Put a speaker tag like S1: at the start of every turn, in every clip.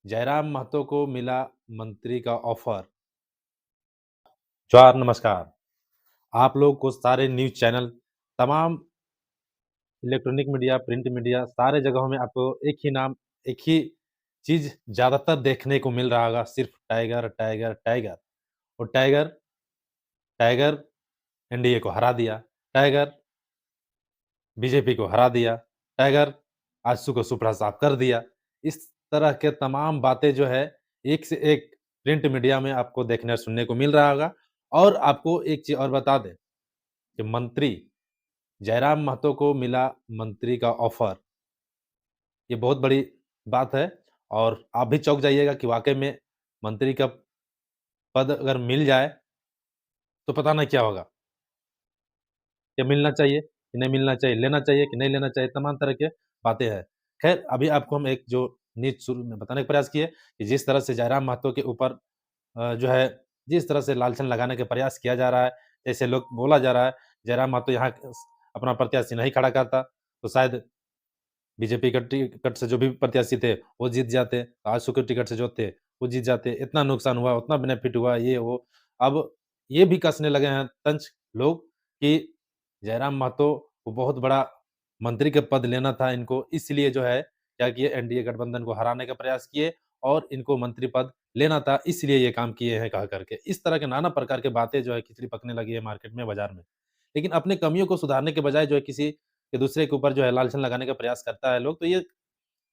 S1: जयराम महतो को मिला मंत्री का ऑफर। जवाहर नमस्कार। आप लोग को सारे न्यूज़ चैनल, तमाम इलेक्ट्रॉनिक मीडिया, प्रिंट मीडिया, सारे जगहों में आपको एक ही नाम, एक ही चीज़ ज़्यादातर देखने को मिल रहा होगा, सिर्फ़ टाइगर, टाइगर, टाइगर। और टाइगर टाइगर एनडीए को हरा दिया, टाइगर बीजेपी को हरा दिया, टाइगर आजसू को सुपड़ा साफ कर दिया। इस तरह के तमाम बातें जो है, एक से एक प्रिंट मीडिया में आपको देखने और सुनने को मिल रहा होगा। और आपको एक चीज़ और बता दें कि मंत्री जयराम महतो को मिला मंत्री का ऑफ़र। ये बहुत बड़ी बात है और आप भी चौंक जाइएगा कि वाक़ई में मंत्री का पद अगर मिल जाए, तो पता नहीं क्या होगा। क्या मिलना चाहिए कि नहीं मिलना चाहिए, लेना चाहिए कि नहीं लेना चाहिए, तमाम तरह के बातें हैं। ख़ैर अभी आपको हम एक जो न्यूज़ शुरू में बताने का प्रयास किए कि जिस तरह से जयराम महतो के ऊपर जो है जिस तरह से लालछन लगाने का प्रयास किया जा रहा है, जैसे लोग बोला जा रहा है, जयराम महतो यहाँ अपना प्रत्याशी नहीं खड़ा करता, तो शायद बीजेपी का टिकट से जो भी प्रत्याशी थे, वो जीत जाते। आजसू के टिकट से जो थे, वो जीत जाते। इतना नुकसान हुआ, उतना बेनिफिट हुआ, ये वो। अब ये भी कसने लगे हैं तंज लोग कि जयराम महतो को बहुत बड़ा मंत्री का पद लेना था इनको, इसलिए जो है क्या किए एनडीए गठबंधन को हराने का प्रयास किए और इनको मंत्री पद लेना था, इसलिए ये काम किए हैं कह कर के। इस तरह के नाना प्रकार की बातें जो है खिचड़ी पकने लगी है मार्केट में, बाज़ार में। लेकिन अपने कमियों को सुधारने के बजाय जो है किसी के दूसरे के ऊपर जो है लालछन लगाने का प्रयास करता है लोग, तो ये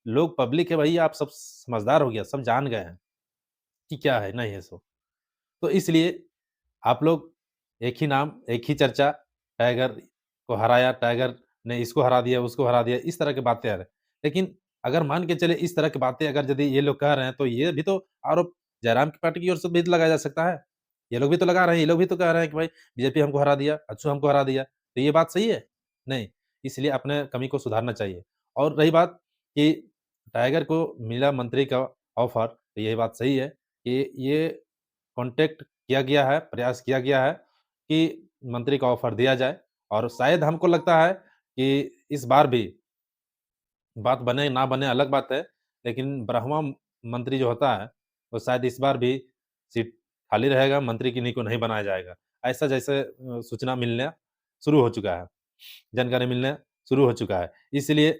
S1: लोग पब्लिक है भई, आप सब समझदार हो गया, सब जान गए हैं कि क्या है, नहीं है सो। तो इसलिए आप लोग एक ही नाम, एक ही चर्चा, टाइगर को हराया, टाइगर ने इसको हरा दिया, उसको हरा दिया, इस तरह की बातें आ रहे हैं। लेकिन अगर मान के चलें इस तरह की बातें अगर यदि ये लोग कह रहे हैं, तो ये भी तो आरोप जयराम की पार्टी की ओर से भी लगाया जा सकता है। ये लोग भी तो लगा रहे हैं, ये लोग भी तो कह रहे हैं कि भाई बीजेपी हमको हरा दिया, अच्छू हमको हरा दिया। तो ये बात सही है? नहीं, इसलिए अपने कमी को सुधारना चाहिए। और रही बात कि टाइगर को मिला मंत्री का ऑफ़र, तो ये बात सही है कि ये कॉन्टैक्ट किया गया है, प्रयास किया गया है कि मंत्री का ऑफ़र दिया जाए और शायद हमको लगता है कि इस बार भी बात बने ना बने अलग बात है, लेकिन 12वाँ मंत्री जो होता है, वो शायद इस बार भी सीट खाली रहेगा, मंत्री किन्हीं को नहीं बनाया जाएगा। ऐसा जैसे सूचना मिलना शुरू हो चुका है, जानकारी मिलना शुरू हो चुका है। इसलिए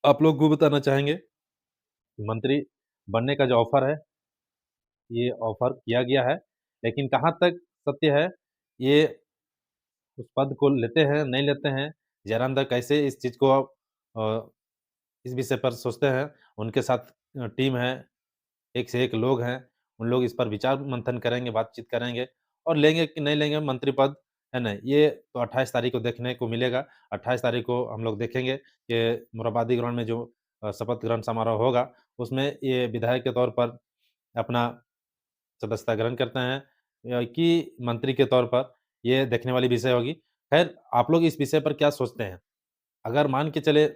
S1: आप लोग को बताना चाहेंगे, मंत्री बनने का जो ऑफ़र है, ये ऑफ़र किया गया है, लेकिन कहाँ तक सत्य है, ये उस पद को लेते हैं, नहीं लेते हैं, जयराम दत्त कैसे इस चीज़ को अ, इस विषय पर सोचते हैं, उनके साथ टीम है, एक से एक लोग हैं, उन लोग इस पर विचार मंथन करेंगे, बातचीत करेंगे और लेंगे कि नहीं लेंगे मंत्री पद, है ना? ये तो 28 तारीख को देखने को मिलेगा। 28 तारीख को हम लोग देखेंगे कि मोरहाबादी ग्राउंड में जो शपथ ग्रहण समारोह होगा, उसमें ये विधायक के तौर पर अपना सदस्यता ग्रहण करते हैं कि मंत्री के तौर पर, ये देखने वाली विषय होगी। ख़ैर, आप लोग इस विषय पर क्या सोचते हैं? अगर मान के चले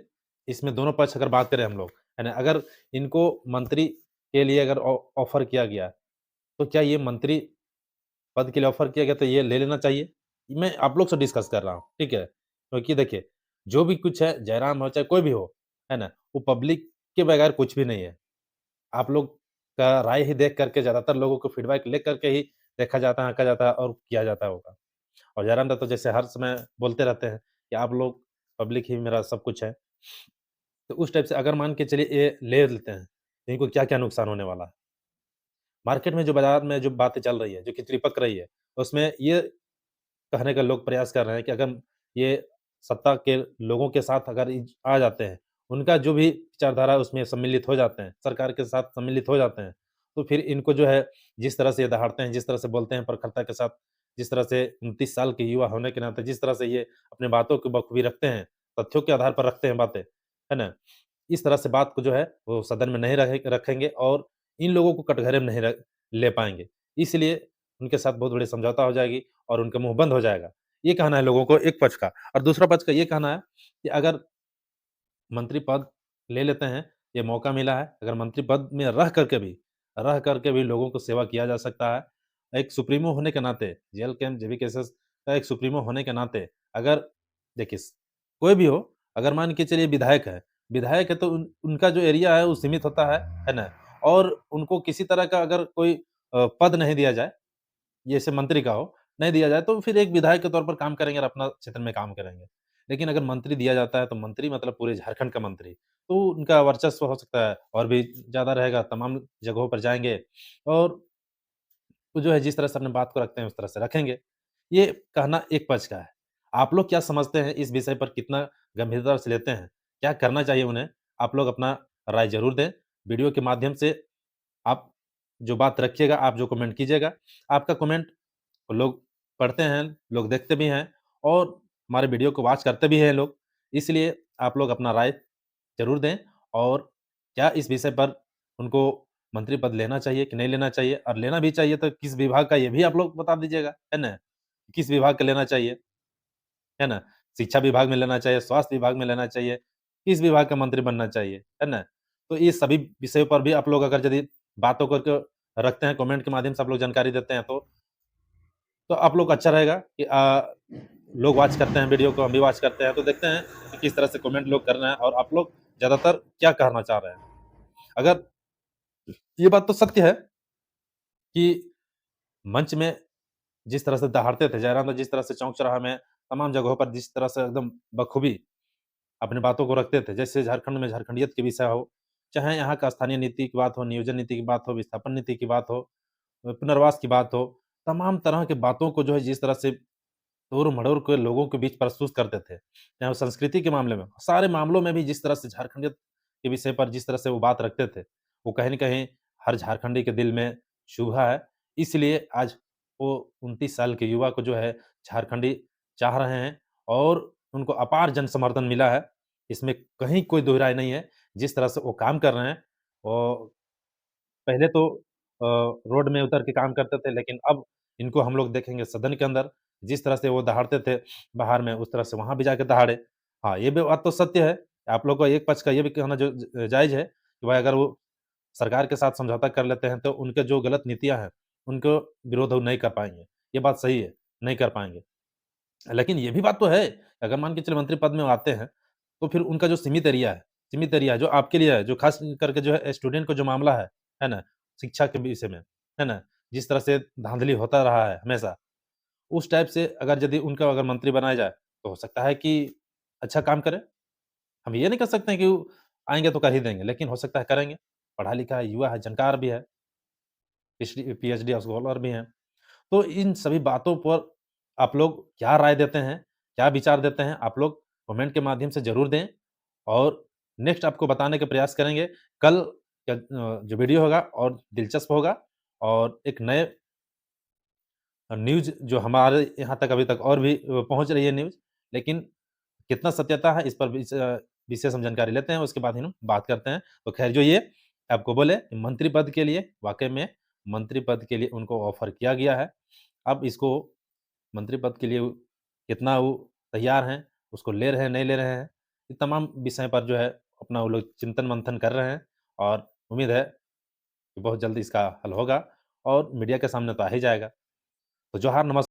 S1: इसमें दोनों पक्ष अगर बात करें हम लोग, है ना? अगर इनको मंत्री के लिए अगर ऑफ़र किया गया, तो क्या ये मंत्री पद के लिए ऑफ़र किया गया तो ये ले लेना चाहिए? मैं आप लोग से डिस्कस कर रहा हूँ, ठीक है? क्योंकि देखिए, जो भी कुछ है जयराम हो चाहे कोई भी हो, है ना? वो पब्लिक के बगैर कुछ भी नहीं है। आप लोग का राय ही देख कर के ज़्यादातर लोगों को फीडबैक ले कर के ही देखा जाता है, आँका जाता है और किया जाता होगा। और जयराम दत्त तो जैसे हर समय बोलते रहते हैं कि आप लोग पब्लिक ही मेरा सब कुछ है। तो उस टाइप से अगर मान के चलिए ये ले लेते हैं, तो इनको क्या-क्या नुकसान होने वाला है? मार्केट में जो बाज़ार में जो बातें चल रही है, जो खिचड़ी पक रही है, उसमें ये कहने का लोग प्रयास कर रहे हैं कि अगर ये सत्ता के लोगों के साथ अगर आ जाते हैं, उनका जो भी विचारधारा है उसमें सम्मिलित हो जाते हैं, सरकार के साथ सम्मिलित हो जाते हैं, तो फिर इनको जो है जिस तरह से ये दहाड़ते हैं, जिस तरह से बोलते हैं प्रखरता के साथ, जिस तरह से 29 साल के युवा होने के नाते जिस तरह से ये अपनी बातों को बखूबी रखते हैं, तथ्यों के आधार पर रखते हैं बातें, है ना? इस तरह से बात को जो है वो सदन में नहीं रखेंगे और इन लोगों को कटघरे में नहीं ले पाएँगे। इसलिए उनके साथ बहुत बड़ी समझौता हो जाएगी और उनका मुँह बंद हो जाएगा। ये कहना है लोगों को एक पक्ष का और दूसरा पक्ष का ये कहना है कि अगर मंत्री पद ले लेते हैं, ये मौका मिला है, अगर मंत्री पद में रह करके भी लोगों को सेवा किया जा सकता है। एक सुप्रीमो होने के नाते, जेल कैंप जेबी केसेस का एक सुप्रीमो होने के नाते, अगर देखिए कोई भी हो, अगर मान के चलिए विधायक है, विधायक है तो उनका जो एरिया है वो सीमित होता है ना? और उनको किसी तरह का अगर कोई पद नहीं दिया जाए, जैसे मंत्री का हो, नहीं दिया जाए तो फिर एक विधायक के तौर पर काम करेंगे और अपना क्षेत्र में काम करेंगे। लेकिन अगर मंत्री दिया जाता है तो मंत्री मतलब पूरे झारखंड का मंत्री, तो उनका वर्चस्व हो सकता है और भी ज़्यादा रहेगा, तमाम जगहों पर जाएँगे और वो जो है जिस तरह से अपने बात को रखते हैं उस तरह से रखेंगे। ये कहना एक पक्ष का है। आप लोग क्या समझते हैं इस विषय पर कितना गंभीरता से लेते हैं? क्या करना चाहिए उन्हें? आप लोग अपना राय ज़रूर दें। वीडियो के माध्यम से आप जो बात रखिएगा, आप जो कमेंट कीजिएगा, आपका कमेंट लोग पढ़ते हैं, लोग देखते भी हैं और हमारे वीडियो को वॉच करते भी हैं लोग। इसलिए आप लोग अपना राय ज़रूर दें और क्या इस विषय पर उनको मंत्री पद लेना चाहिए कि नहीं लेना चाहिए? और लेना भी चाहिए तो किस विभाग का ये भी आप लोग बता दीजिएगा, है ना? किस विभाग का लेना चाहिए, है ना? शिक्षा विभाग में लेना चाहिए, स्वास्थ्य विभाग में लेना चाहिए, किस विभाग का मंत्री बनना चाहिए, है ना? तो ये सभी विषयों पर भी आप लोग अगर यदि बातों करके रखते हैं, कमेंट के माध्यम से आप लोग जानकारी देते हैं तो आप लोग को अच्छा रहेगा कि लोग वॉच करते हैं वीडियो को, हम भी वॉच करते हैं, तो देखते हैं कि किस तरह से कमेंट लोग कर रहे हैं और आप लोग ज़्यादातर क्या कहना चाह रहे हैं। अगर ये बात तो सत्य है कि मंच में जिस तरह से दहाड़ते थे, जयराम रथ जिस तरह से चौक-चौराहा में तमाम जगहों पर जिस तरह से एकदम बखूबी अपनी बातों को रखते थे, जैसे झारखंड में झारखंडियत के विषय हो, चाहे यहाँ का स्थानीय नीति की बात हो, नियोजन नीति की बात हो, विस्थापन नीति की बात हो, पुनर्वास की बात हो, तमाम तरह की बातों को जो है जिस तरह से तोड़-मड़ोड़ के लोगों के बीच प्रस्तुत करते थे। चाहे वो संस्कृति के मामले में, सारे मामलों में भी जिस तरह से झारखंडियत के विषय पर जिस तरह से वो बात रखते थे, वो कहीं न कहीं हर झारखंडी के दिल में चुभा है। इसलिए आज वो 29 साल के युवा को जो है झारखंडी चाह रहे हैं और उनको अपार जन समर्थन मिला है। इसमें कहीं कोई दो राय नहीं है। जिस तरह से वो काम कर रहे हैं, वो पहले तो रोड में उतर के काम करते थे, लेकिन अब इनको हम लोग देखेंगे सदन के अंदर, जिस तरह से वो दहाड़ते थे बाहर में, उस तरह से वहाँ भी जाके दहाड़े। हाँ, ये भी बात तो सत्य है। आप लोग का एक पक्ष का ये भी कहना जो जायज़ है कि भाई अगर वो सरकार के साथ समझौता कर लेते हैं, तो उनके जो गलत नीतियाँ हैं, उनको विरोध वो नहीं कर पाएँगे। ये बात सही है, नहीं कर पाएँगे। लेकिन ये भी बात तो है, अगर मान के चलिए मंत्री पद में वो आते हैं, तो फिर उनका जो सीमित एरिया है, जो आपके लिए है, जो खास करके जो है स्टूडेंट का जो मामला है ना? शिक्षा के विषय में, है ना? जिस तरह से धाँधली होता रहा है हमेशा, उस टाइप से अगर यदि उनका अगर मंत्री बनाया जाए, तो हो सकता है कि अच्छा काम करें। हम ये नहीं कह सकते हैं कि वो आएँगे तो कर ही देंगे, लेकिन हो सकता है करेंगे। पढ़ा-लिखा है, युवा है, जानकार भी है, पीएचडी स्कॉलर भी हैं। तो इन सभी बातों पर आप लोग क्या राय देते हैं? क्या विचार देते हैं? आप लोग कमेंट के माध्यम से ज़रूर दें और नेक्स्ट आपको बताने का प्रयास करेंगे। कल जो वीडियो होगा और दिलचस्प होगा और एक नए न्यूज़ जो हमारे यहाँ तक अभी तक और भी पहुँच रही है न्यूज़, लेकिन कितना सत्यता है इस पर विशेष हम जानकारी लेते हैं, उसके बाद ही हम बात करते हैं। तो ख़ैर जो ये आपको बोले मंत्री पद के लिए वाक़ई में मंत्री पद के लिए उनको ऑफ़र किया गया है। अब इसको मंत्री पद के लिए वो कितना वो तैयार हैं, उसको ले रहे हैं, नहीं ले रहे हैं, ये तमाम विषय पर जो है अपना वो लोग चिंतन-मंथन कर रहे हैं और उम्मीद है कि बहुत जल्दी इसका हल होगा और मीडिया के सामने तो आ ही जाएगा। तो जोहार, नमस्कार।